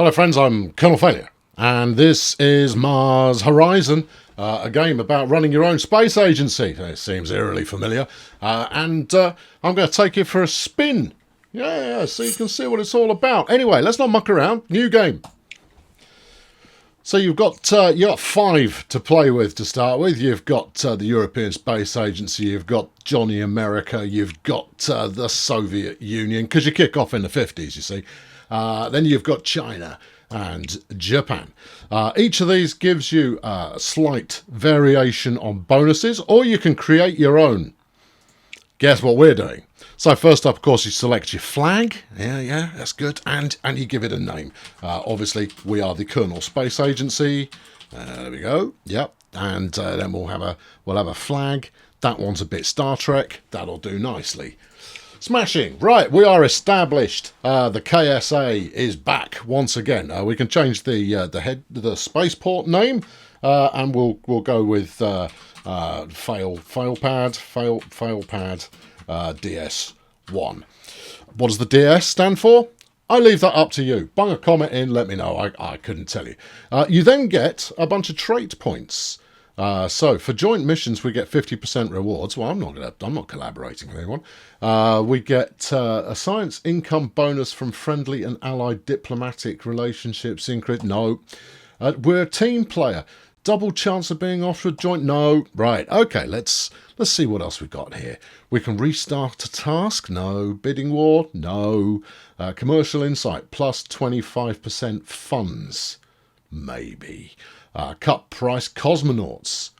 Hello friends, I'm Kernal Failure, and this is Mars Horizon, a game about running your own space agency. It seems eerily familiar, and I'm going to take it for a spin. Yeah, so you can see what it's all about. Anyway, let's not muck around. New game. So you've got 5 to play with to start with. You've got the European Space Agency, you've got Johnny America, you've got the Soviet Union, because you kick off in the 50s, you see. Then you've got China and Japan. Each of these gives you a slight variation on bonuses, or you can create your own. Guess what we're doing? So first up, of course, you select your flag. Yeah, that's good. And you give it a name. Obviously, we are the Kernal Space Agency. There we go. Yep. And then we'll have a flag. That one's a bit Star Trek. That'll do nicely. Smashing. Right, we are established. The KSA is back once again. We can change the spaceport name, and we'll go with failpad DS1. What does the DS stand for? I leave that up to you. Bung a comment in, let me know. I couldn't tell you. You then get a bunch of trait points. So for joint missions, we get 50% rewards. Well, I'm not collaborating with anyone. We get a science income bonus from friendly and allied diplomatic relationships. No. We're a team player. Double chance of being offered joint. No. Right. Okay. Let's see what else we've got here. We can restart a task. No. Bidding war. No. Commercial insight plus 25% funds. Maybe. Cut price cosmonauts.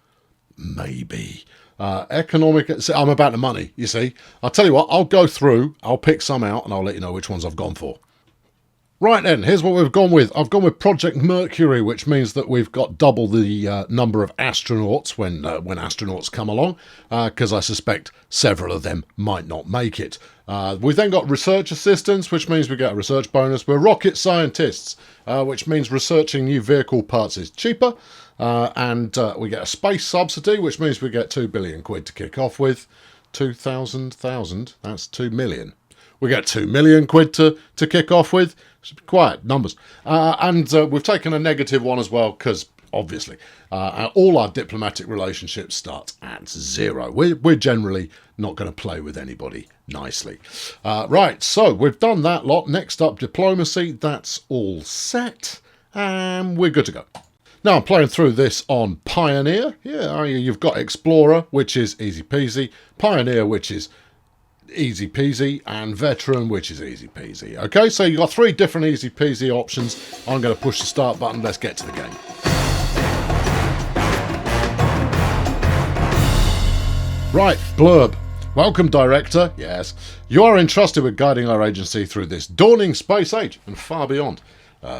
Maybe. Economic. I'm about the money, you see. I'll tell you what, I'll go through, I'll pick some out, and I'll let you know which ones I've gone for. Right then, here's what we've gone with. I've gone with Project Mercury, which means that we've got double the number of astronauts when astronauts come along, because I suspect several of them might not make it. We've then got research assistants, which means we get a research bonus. We're rocket scientists, which means researching new vehicle parts is cheaper. And we get a space subsidy, which means we get 2 billion quid to kick off with. 2,000, that's 2 million. We get 2 million quid to kick off with. Quiet numbers. And we've taken a negative one as well, because obviously all our diplomatic relationships start at 0. We're generally not going to play with anybody nicely. Right, so we've done that lot. Next up, diplomacy. That's all set. And we're good to go. Now I'm playing through this on Pioneer. Yeah, you've got Explorer, which is easy peasy. Pioneer, which is easy peasy, and Veteran, which is easy peasy. Okay, so you've got 3 different easy peasy options. I'm going to push the start button. Let's get to the game. Right, blurb. Welcome, Director. Yes, you are entrusted with guiding our agency through this dawning space age and far beyond.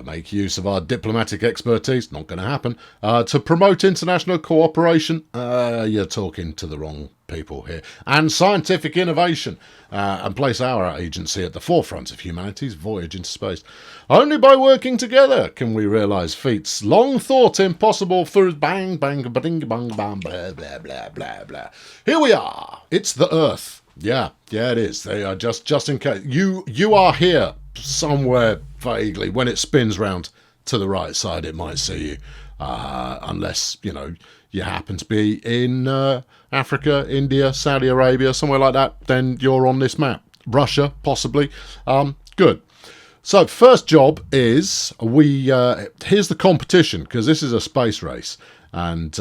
Make use of our diplomatic expertise, not going to happen, to promote international cooperation. You're talking to the wrong people here. And scientific innovation, and place our agency at the forefront of humanity's voyage into space. Only by working together can we realise feats long thought impossible through bang, bang, bing, bang, bang, blah, blah, blah, blah, blah. Here we are. It's the Earth. Yeah, it is. They are just in case. You are here somewhere vaguely. When it spins round to the right side, it might see you. Unless, you happen to be in Africa, India, Saudi Arabia, somewhere like that, then you're on this map. Russia, possibly. Good. So, first job is, here's the competition, because this is a space race. And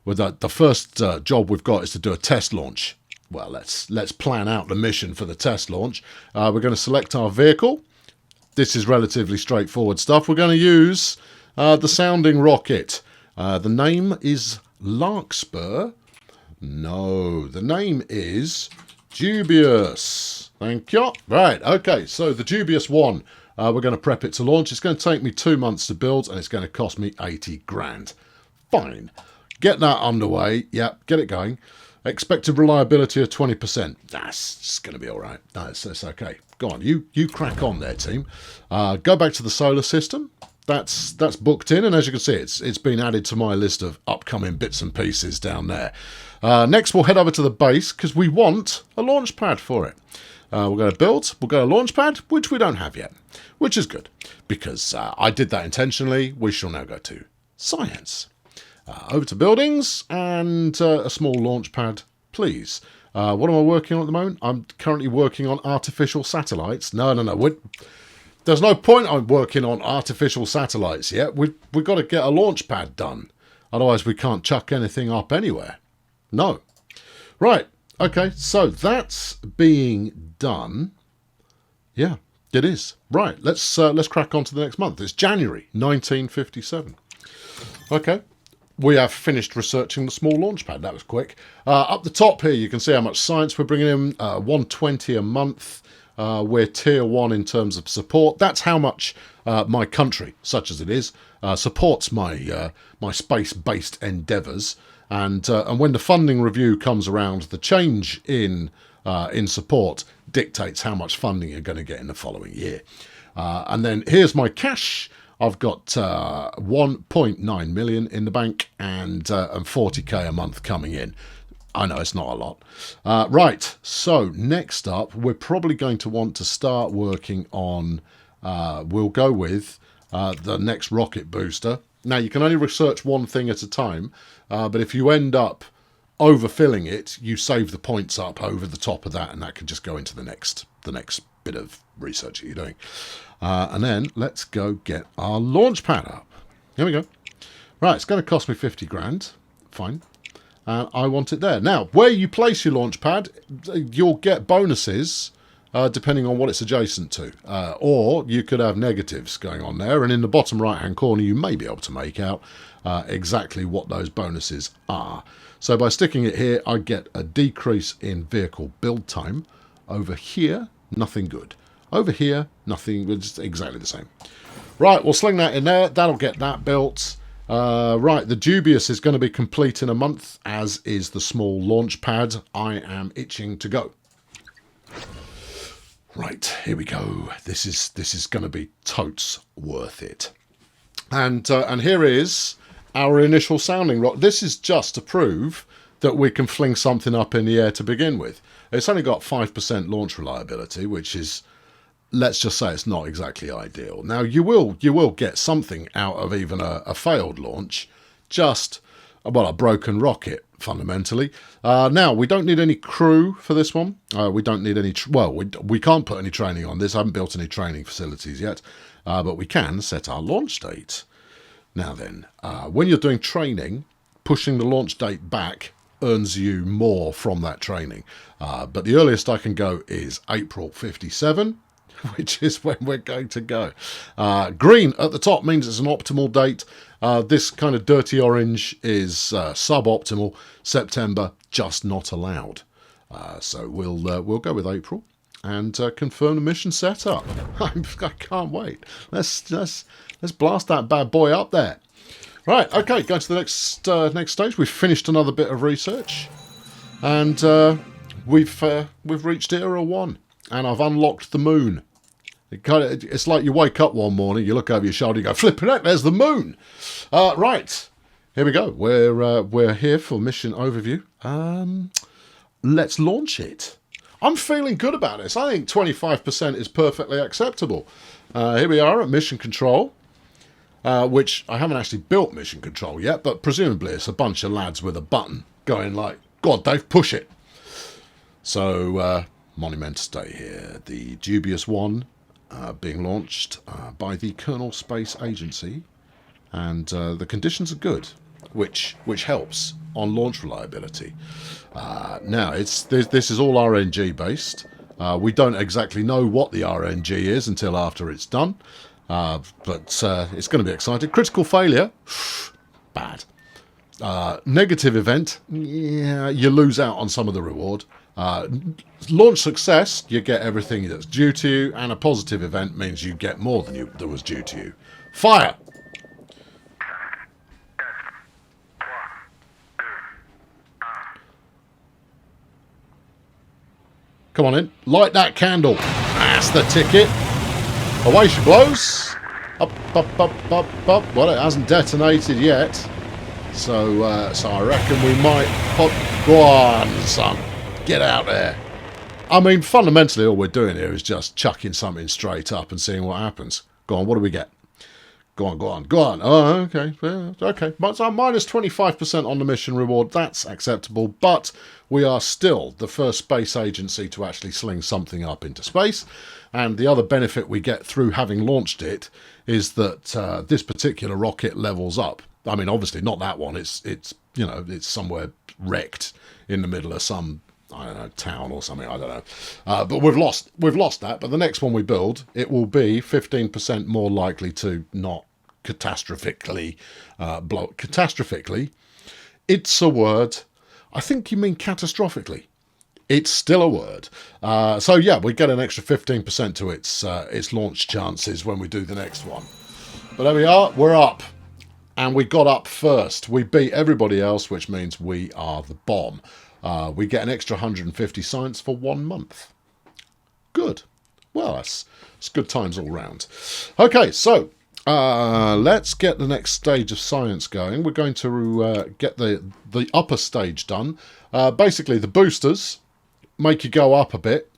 with the first job we've got is to do a test launch. Well, let's plan out the mission for the test launch. We're going to select our vehicle. This is relatively straightforward stuff. We're going to use the sounding rocket. The name is Larkspur. No, the name is Dubious. Thank you. Right, okay, so the Dubious one. We're going to prep it to launch. It's going to take me 2 months to build, and it's going to cost me 80 grand. Fine. Get that underway. Yep, get it going. Expected reliability of 20%. That's going to be all right. That's okay. Go on, you crack on there, team. Go back to the solar system. That's booked in, and as you can see, it's been added to my list of upcoming bits and pieces down there. Next, we'll head over to the base, because we want a launch pad for it. We're going to build. We'll go to launch pad, which we don't have yet, which is good because I did that intentionally. We shall now go to science. Over to buildings and a small launch pad, please. What am I working on at the moment? I'm currently working on artificial satellites. No. There's no point I'm working on artificial satellites yet. We've got to get a launch pad done. Otherwise we can't chuck anything up anywhere. No. Right. Okay. So that's being done. Yeah, it is. Right. Let's crack on to the next month. It's January 1957. Okay. We have finished researching the small launch pad. That was quick. Up the top here, you can see how much science we're bringing in. 120 a month. We're tier 1 in terms of support. That's how much my country, such as it is, supports my my space-based endeavours. And when the funding review comes around, the change in support dictates how much funding you're going to get in the following year. And then here's my cash. I've got 1.9 million in the bank and 40k a month coming in. I know it's not a lot. Right, so next up, we're probably going to want to start working on, we'll go with the next rocket booster. Now, you can only research one thing at a time, but if you end up overfilling it, you save the points up over the top of that, and that can just go into the next bit of research that you're doing. And then let's go get our launch pad up. Here we go. Right, it's going to cost me 50 grand. Fine. I want it there. Now, where you place your launch pad, you'll get bonuses depending on what it's adjacent to. Or you could have negatives going on there. And in the bottom right-hand corner, you may be able to make out exactly what those bonuses are. So by sticking it here, I get a decrease in vehicle build time. Over here, nothing good. Over here, nothing. It's exactly the same. Right, we'll sling that in there. That'll get that built. Right, the dubious is going to be complete in a month, as is the small launch pad. I am itching to go. Right, here we go. This is going to be totes worth it. And here is our initial sounding rocket. This is just to prove that we can fling something up in the air to begin with. It's only got 5% launch reliability, which is, let's just say, it's not exactly ideal. Now, you will get something out of even a failed launch, just, well, a broken rocket, fundamentally. Now, we don't need any crew for this one. We don't need any, we can't put any training on this. I haven't built any training facilities yet, but we can set our launch date. Now then, when you're doing training, pushing the launch date back earns you more from that training. But the earliest I can go is April 57, which is when we're going to go. Green at the top means it's an optimal date. This kind of dirty orange is suboptimal. September, just not allowed. So we'll go with April and confirm the mission setup. I can't wait. Let's blast that bad boy up there. Right, okay, going to the next stage. We've finished another bit of research, and we've reached Era 1, and I've unlocked the moon. It's like you wake up one morning, you look over your shoulder, you go, flipping heck, there's the moon. Right, here we go. We're here for mission overview. Let's launch it. I'm feeling good about this. I think 25% is perfectly acceptable. Here we are at mission control. Which I haven't actually built mission control yet, but presumably it's a bunch of lads with a button going like, God, Dave, push it. So, Monumentous Day here. The dubious one being launched by the Kernal Space Agency. And the conditions are good, which helps on launch reliability. Now, this is all RNG based. We don't exactly know what the RNG is until after it's done. But it's going to be exciting. Critical failure, bad. Negative event, yeah, you lose out on some of the reward. Launch success, you get everything that's due to you, and a positive event means you get more than that was due to you. Fire! Come on in, light that candle. That's the ticket. Away she blows. Up, up, up, up, up. Well, it hasn't detonated yet. So I reckon we might pop... Go on, son. Get out there. I mean, fundamentally, all we're doing here is just chucking something straight up and seeing what happens. Go on, what do we get? Go on, go on, go on. Oh, okay, yeah, okay. But so minus 25% on the mission reward. That's acceptable, but we are still the first space agency to actually sling something up into space. And the other benefit we get through having launched it is that this particular rocket levels up. I mean, obviously not that one. It's you know, it's somewhere wrecked in the middle of some, I don't know, town or something, I don't know. But we've lost that. But the next one we build, it will be 15% more likely to not catastrophically blow. Catastrophically, it's a word. I think you mean catastrophically. It's still a word. So yeah, we get an extra 15% to its launch chances when we do the next one. But there we are, we're up. And we got up first. We beat everybody else, which means we are the bomb. We get an extra 150 science for 1 month. Good. Well, that's good times all round. Okay, so let's get the next stage of science going. We're going to get the upper stage done. Basically, the boosters make you go up a bit,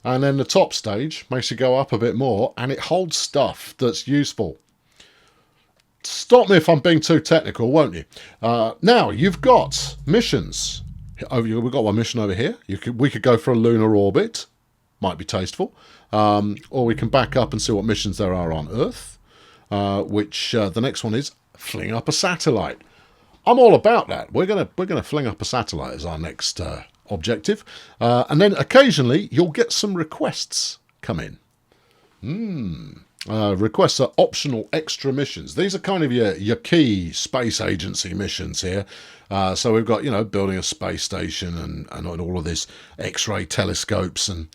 and then the top stage makes you go up a bit more, and it holds stuff that's useful. Stop me if I'm being too technical, won't you? Now, you've got missions. We've got one mission over here. We could go for a lunar orbit. Might be tasteful. Or we can back up and see what missions there are on Earth. Which the next one is fling up a satellite. I'm all about that. We're gonna fling up a satellite as our next objective. And then occasionally you'll get some requests come in. Requests are optional extra missions. These are kind of your key space agency missions here. So we've got, you know, building a space station and all of this X-ray telescopes and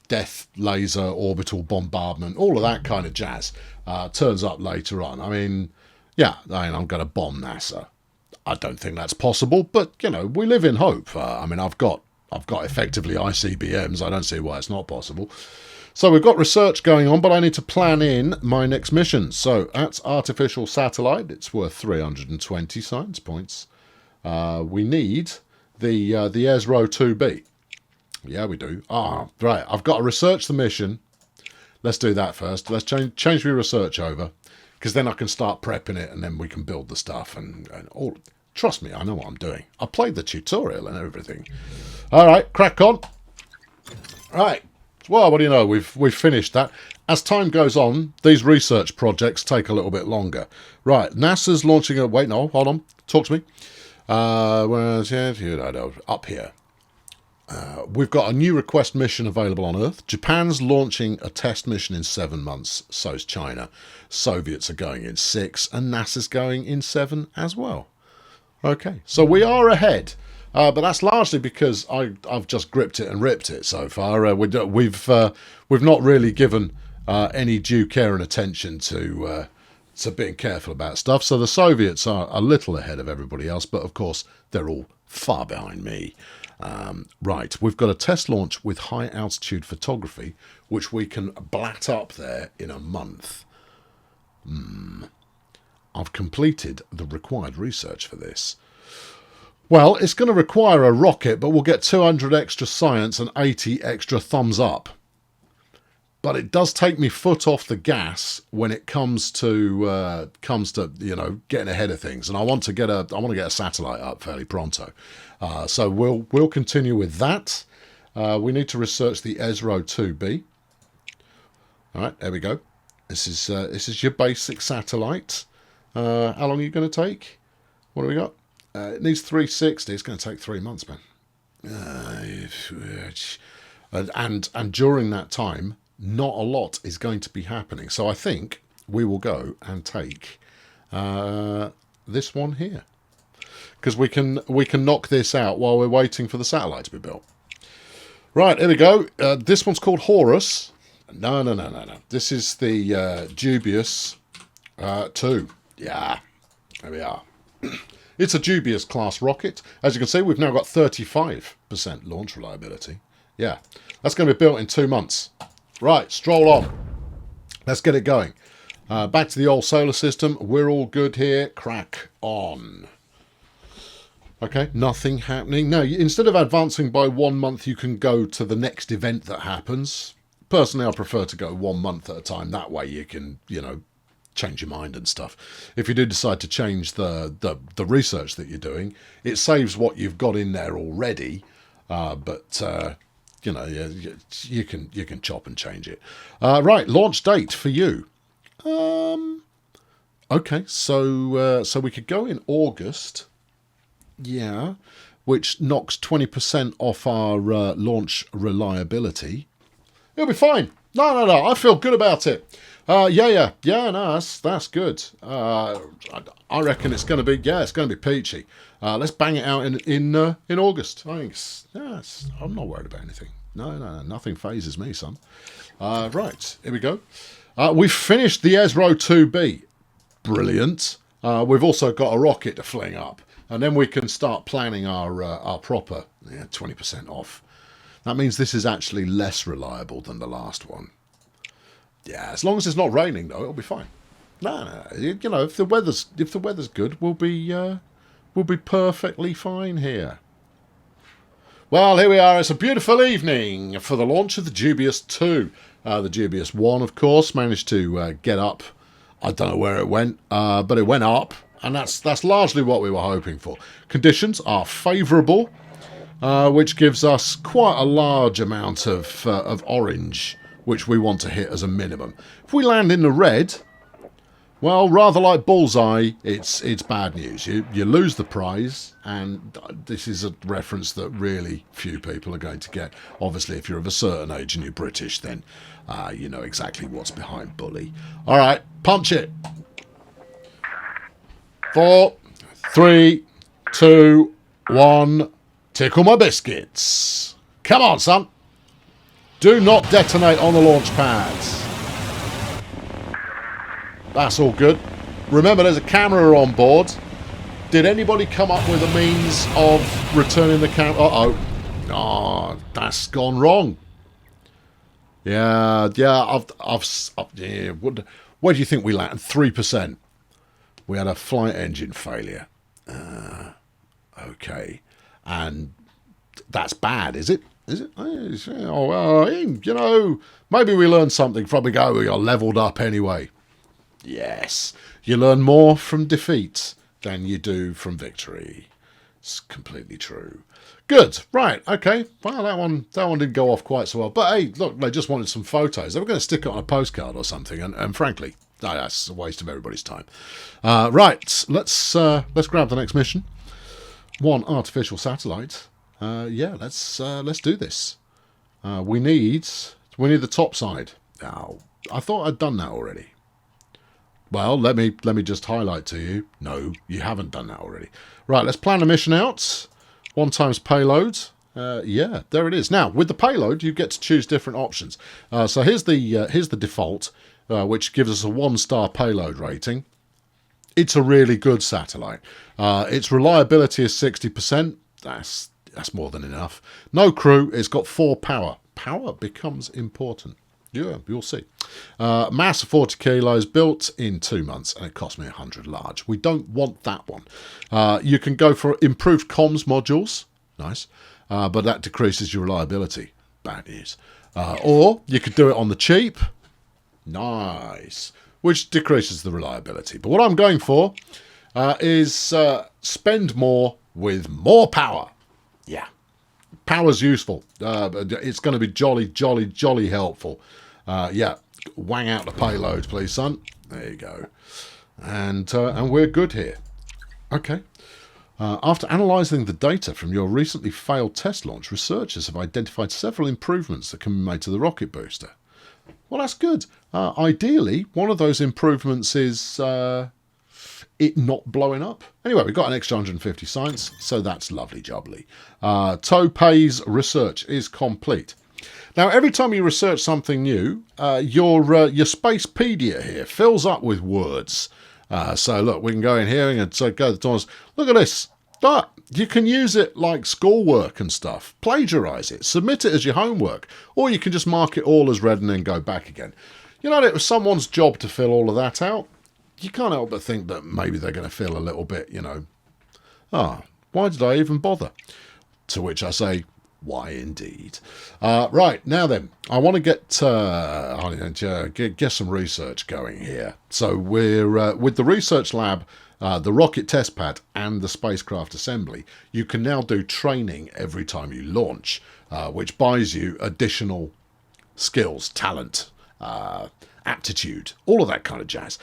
death laser orbital bombardment, all of that kind of jazz turns up later on. I mean, yeah, I'm going to bomb NASA. I don't think that's possible, but, you know, we live in hope. I mean, I've got effectively ICBMs. I don't see why it's not possible. So we've got research going on, but I need to plan in my next mission. So that's artificial satellite. It's worth 320 science points. We need the ESRO 2B. Yeah, we do. Right. I've got to research the mission. Let's do that first. Let's change my research over, because then I can start prepping it, and then we can build the stuff and all. Trust me, I know what I'm doing. I played the tutorial and everything. All right, crack on. Right. Well, what do you know? We've finished that. As time goes on, these research projects take a little bit longer. Right, NASA's launching a... Wait, no, hold on. Talk to me. Up here. We've got a new request mission available on Earth. Japan's launching a test mission in 7 months. So's China. Soviets are going in 6, and NASA's going in 7 as well. Okay, so we are ahead. But that's largely because I've just gripped it and ripped it so far. We've not really given any due care and attention to being careful about stuff. So the Soviets are a little ahead of everybody else, but of course they're all far behind me. Right, we've got a test launch with high altitude photography, which we can blat up there in a month. I've completed the required research for this. Well, it's going to require a rocket, but we'll get 200 extra science and 80 extra thumbs up. But it does take me foot off the gas when it comes to you know, getting ahead of things, and I want to get a satellite up fairly pronto. So we'll continue with that. We need to research the ESRO 2B. All right, there we go. This is your basic satellite. How long are you going to take? What do we got? It needs 360. It's going to take 3 months, man. And during that time, not a lot is going to be happening. So I think we will go and take this one here, because we can knock this out while we're waiting for the satellite to be built. Right, here we go. This one's called Horus. No. This is the dubious 2. Yeah, there we are. It's a dubious class rocket. As you can see, we've now got 35% launch reliability. Yeah, that's going to be built in 2 months. Right, stroll on. Let's get it going. Back to the old solar system. We're all good here. Crack on. Okay, nothing happening. No, instead of advancing by 1 month, you can go to the next event that happens. Personally, I prefer to go 1 month at a time. That way you can, change your mind and stuff. If you do decide to change the research that you're doing, it saves what you've got in there already. You can chop and change it. Right, launch date for you. Okay, so we could go in August. Yeah, which knocks 20% off our launch reliability. It'll be fine. No. I feel good about it. Yeah. No, that's good. I reckon it's going to be. Yeah, it's going to be peachy. Let's bang it out in August. I think. I'm not worried about anything. No, nothing phases me, son. Right, here we go. We've finished the Esro 2B. Brilliant. We've also got a rocket to fling up, and then we can start planning our proper 20% off. That means this is actually less reliable than the last one. Yeah, as long as it's not raining though, it'll be fine. No. If the weather's good, we'll be perfectly fine here. Well, here we are. It's a beautiful evening for the launch of the Dubious 2. The Dubious 1, of course, managed to get up. I don't know where it went, but it went up, and that's largely what we were hoping for. Conditions are favourable, which gives us quite a large amount of orange, which we want to hit as a minimum. If we land in the red, well, rather like Bullseye, it's bad news. You lose the prize, and this is a reference that really few people are going to get. Obviously, if you're of a certain age and you're British, then you know exactly what's behind Bully. All right, punch it. 4, 3, 2, 1. Tickle my biscuits. Come on, son. Do not detonate on the launch pads. That's all good. Remember, there's a camera on board. Did anybody come up with a means of returning the camera? Uh-oh. Oh, that's gone wrong. Yeah. Where do you think we landed? 3%. We had a flight engine failure. Okay. And that's bad, is it? Is it? Oh, well, maybe we learned something from we are leveled up anyway. Yes. You learn more from defeat than you do from victory. It's completely true. Good. Right. Okay. Well, that one didn't go off quite so well. But hey, look, they just wanted some photos. They were going to stick it on a postcard or something. And frankly, that's a waste of everybody's time. Right. Let's grab the next mission. One artificial satellite. Let's do this. We need the top side. Now, I thought I'd done that already. Well, let me just highlight to you. No, you haven't done that already. Right, let's plan the mission out. 1 times payload. Yeah, there it is. Now, with the payload, you get to choose different options. So here's the default, which gives us a 1-star payload rating. It's a really good satellite. Its reliability is 60%. That's more than enough. No crew. It's got 4 power. Power becomes important. Yeah, you'll see. Mass of 40 kilos, built in 2 months, and it cost me 100 large. We don't want that one. You can go for improved comms modules. Nice. But that decreases your reliability. Bad news. Or you could do it on the cheap. Nice. Which decreases the reliability. But what I'm going for is spend more with more power. Yeah. Power's useful. It's going to be jolly helpful. Yeah. Wang out the payload, please, son. There you go. And we're good here. Okay. After analysing the data from your recently failed test launch, researchers have identified several improvements that can be made to the rocket booster. Well, that's good. Ideally, one of those improvements is it not blowing up. Anyway, we've got an extra 150 science, so that's lovely jubbly. Topay's research is complete. Now, every time you research something new, your Spacepedia here fills up with words. So look, we can go in here and go to the doors. Look at this. You can use it like schoolwork and stuff. Plagiarise it. Submit it as your homework. Or you can just mark it all as read and then go back again. You know, it was someone's job to fill all of that out. You can't help but think that maybe they're going to feel a little bit, Why did I even bother? To which I say, why indeed? Right, now then, I want to get some research going here. So we're with the research lab, the rocket test pad, and the spacecraft assembly. You can now do training every time you launch, which buys you additional skills, talent, aptitude, all of that kind of jazz.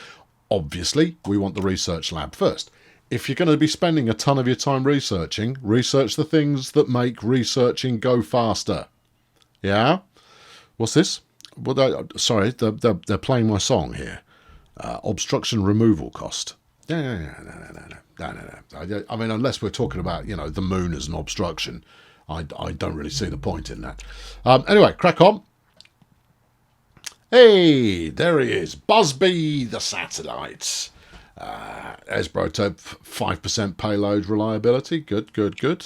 Obviously, we want the research lab first. If you're going to be spending a ton of your time researching, research the things that make researching go faster. Yeah? What's this? Well, sorry, they're playing my song here. Obstruction removal cost. No. I mean, unless we're talking about, the moon as an obstruction, I don't really see the point in that. Anyway, crack on. Hey, there he is. Busby the satellite. Esbrotope, 5% payload reliability. Good.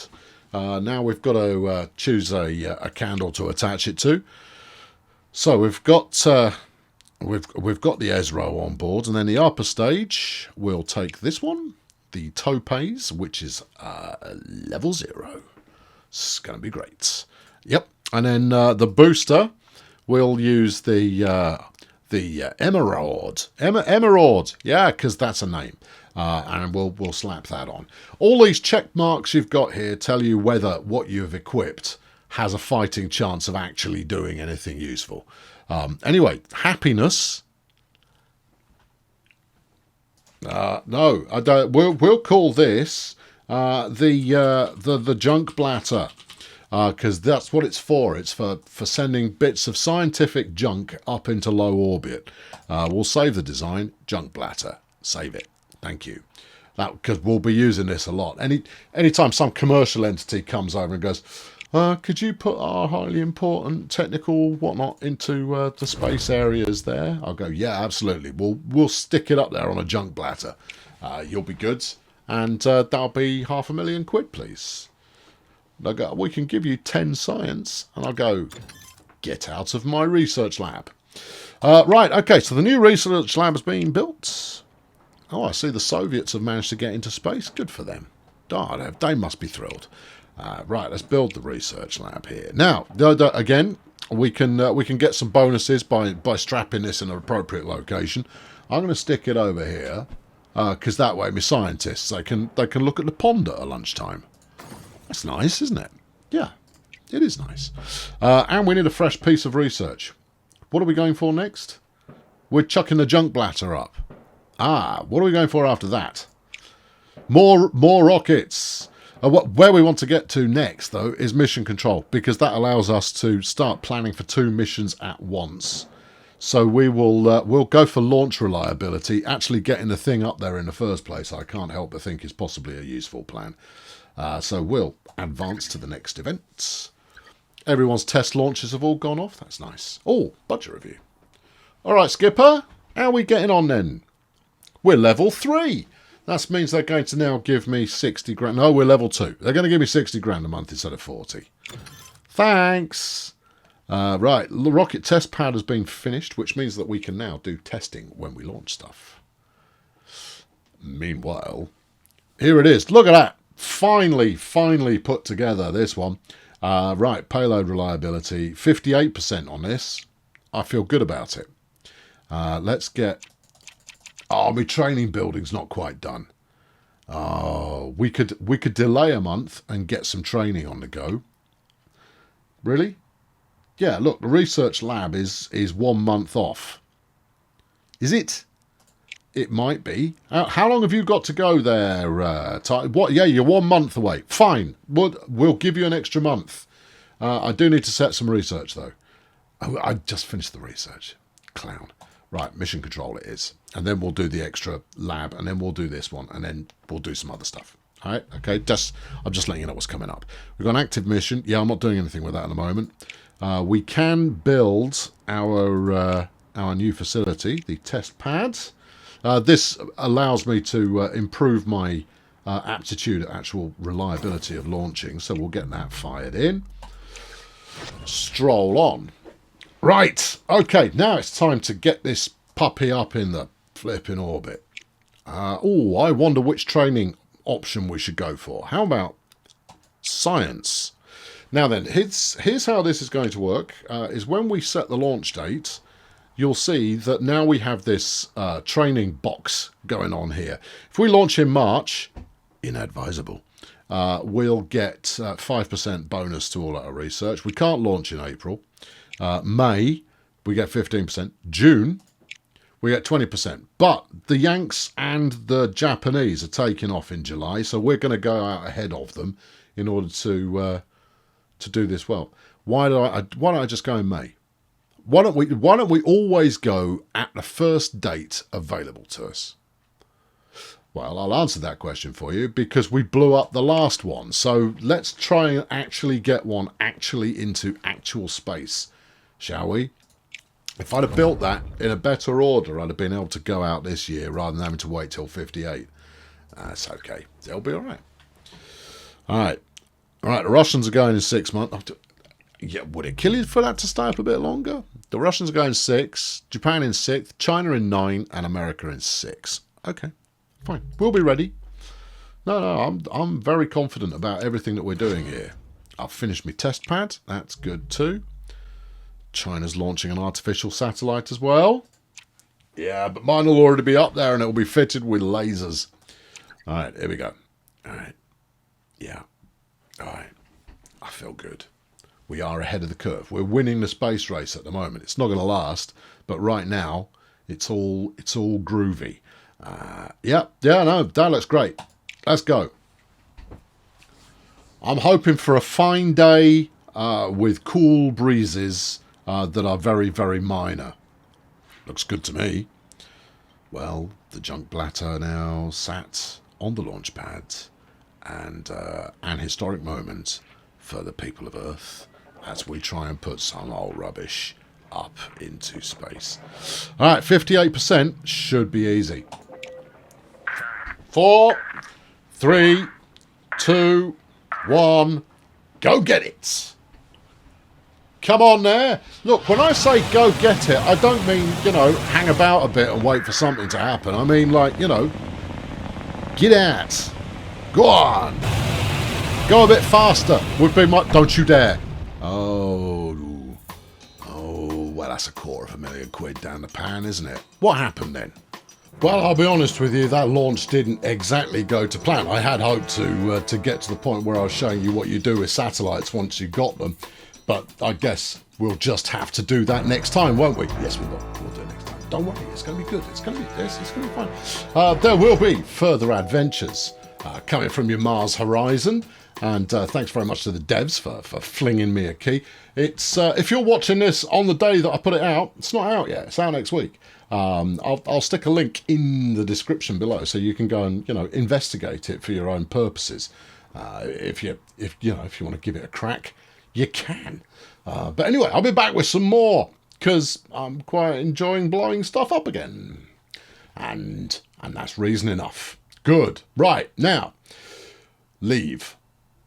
Now we've got to choose a candle to attach it to. So we've got the Esro on board, and then the upper stage we'll take this one, the Topaz, which is level 0. It's going to be great. Yep, and then the booster we'll use the Emerald. Emerald, yeah, because that's a name. And we'll slap that on. All these check marks you've got here tell you whether what you've equipped has a fighting chance of actually doing anything useful. Anyway, happiness. No, I don't. We'll call this the junk blatter. Because that's what it's for. It's for sending bits of scientific junk up into low orbit. We'll save the design. Junk blatter. Save it. Thank you. Because we'll be using this a lot. Anytime some commercial entity comes over and goes, could you put our highly important technical whatnot into the space areas there? I'll go, yeah, absolutely. We'll stick it up there on a junk blatter. You'll be good. And that'll be £500,000, please. They'll go, we can give you 10 science. And I'll go, get out of my research lab. Right, okay, so the new research lab is being built. Oh, I see the Soviets have managed to get into space. Good for them. Oh, they must be thrilled. Right, let's build the research lab here. Now, again, we can get some bonuses by strapping this in an appropriate location. I'm going to stick it over here, because that way my scientists, they can look at the pond at lunchtime. That's nice, isn't it? Yeah, it is nice. And we need a fresh piece of research. What are we going for next? We're chucking the junk blatter up. What are we going for after that? More rockets. Where we want to get to next, though, is mission control, because that allows us to start planning for 2 missions at once. So we'll go for launch reliability. Actually getting the thing up there in the first place, I can't help but think is possibly a useful plan. So we'll advance to the next event. Everyone's test launches have all gone off. That's nice. Oh, budget review. All right, Skipper. How are we getting on then? We're level 3. That means they're going to now give me 60 grand. No, we're level 2. They're going to give me 60 grand a month instead of 40. Thanks. Right, the rocket test pad has been finished, which means that we can now do testing when we launch stuff. Meanwhile, here it is. Look at that. Finally put together, this one. Right, payload reliability, 58% on this. I feel good about it. Let's get... Oh, my training building's not quite done. Oh, we could delay a month and get some training on the go. Really? Yeah, look, the research lab is 1 month off. Is it? It might be. How long have you got to go there, What? Yeah, you're 1 month away. Fine. We'll give you an extra month. I do need to set some research, though. Oh, I just finished the research. Clown. Right, mission control it is. And then we'll do the extra lab, and then we'll do this one, and then we'll do some other stuff. All right, okay, I'm just letting you know what's coming up. We've got an active mission. Yeah, I'm not doing anything with that at the moment. We can build our new facility, the test pads. This allows me to improve my aptitude at actual reliability of launching, so we'll get that fired in. Stroll on. Right, okay, now it's time to get this puppy up in the flipping orbit. I wonder which training option we should go for. How about science? Now then, here's how this is going to work, is when we set the launch date, you'll see that now we have this training box going on here. If we launch in March, inadvisable, we'll get 5% bonus to all our research. We can't launch in April. May, we get 15%. June, we get 20%. But the Yanks and the Japanese are taking off in July, so we're going to go out ahead of them in order to do this well. Why don't I just go in May? Why don't we always go at the first date available to us? Well, I'll answer that question for you because we blew up the last one. So let's try and actually get one actually into actual space, shall we? If I'd have built that in a better order, I'd have been able to go out this year rather than having to wait till 58. That's okay. It'll be all right. All right. All right, the Russians are going in 6 months. Yeah, would it kill you for that to stay up a bit longer? The Russians are going 6, Japan in 6, China in 9, and America in 6. Okay, fine. We'll be ready. No, I'm very confident about everything that we're doing here. I've finished my test pad. That's good too. China's launching an artificial satellite as well. Yeah, but mine will already be up there and it will be fitted with lasers. All right, here we go. All right. Yeah. All right. I feel good. We are ahead of the curve. We're winning the space race at the moment. It's not going to last, but right now it's all groovy. Yeah, no, that looks great. Let's go. I'm hoping for a fine day with cool breezes that are very, very minor. Looks good to me. Well, the junk bladder now sat on the launch pad, and an historic moment for the people of Earth as we try and put some old rubbish up into space. All right, 58% should be easy. 4, 3, 2, 1, go get it. Come on there. Look, when I say go get it, I don't mean, hang about a bit and wait for something to happen. I mean, like, get out. Go on. Go a bit faster. Would be my... Don't you dare. Oh, well, that's £250,000 down the pan, isn't it? What happened then? Well, I'll be honest with you, that launch didn't exactly go to plan. I had hoped to get to the point where I was showing you what you do with satellites once you got them. But I guess we'll just have to do that next time, won't we? Yes, we will. We'll do it next time. Don't worry, it's going to be good. It's going to be fun. There will be further adventures coming from your Mars horizon. And thanks very much to the devs for flinging me a key. It's if you're watching this on the day that I put it out, it's not out yet. It's out next week. I'll stick a link in the description below so you can go and investigate it for your own purposes. If you want to give it a crack, you can. But anyway, I'll be back with some more because I'm quite enjoying blowing stuff up again, and that's reason enough. Good. Right now, leave.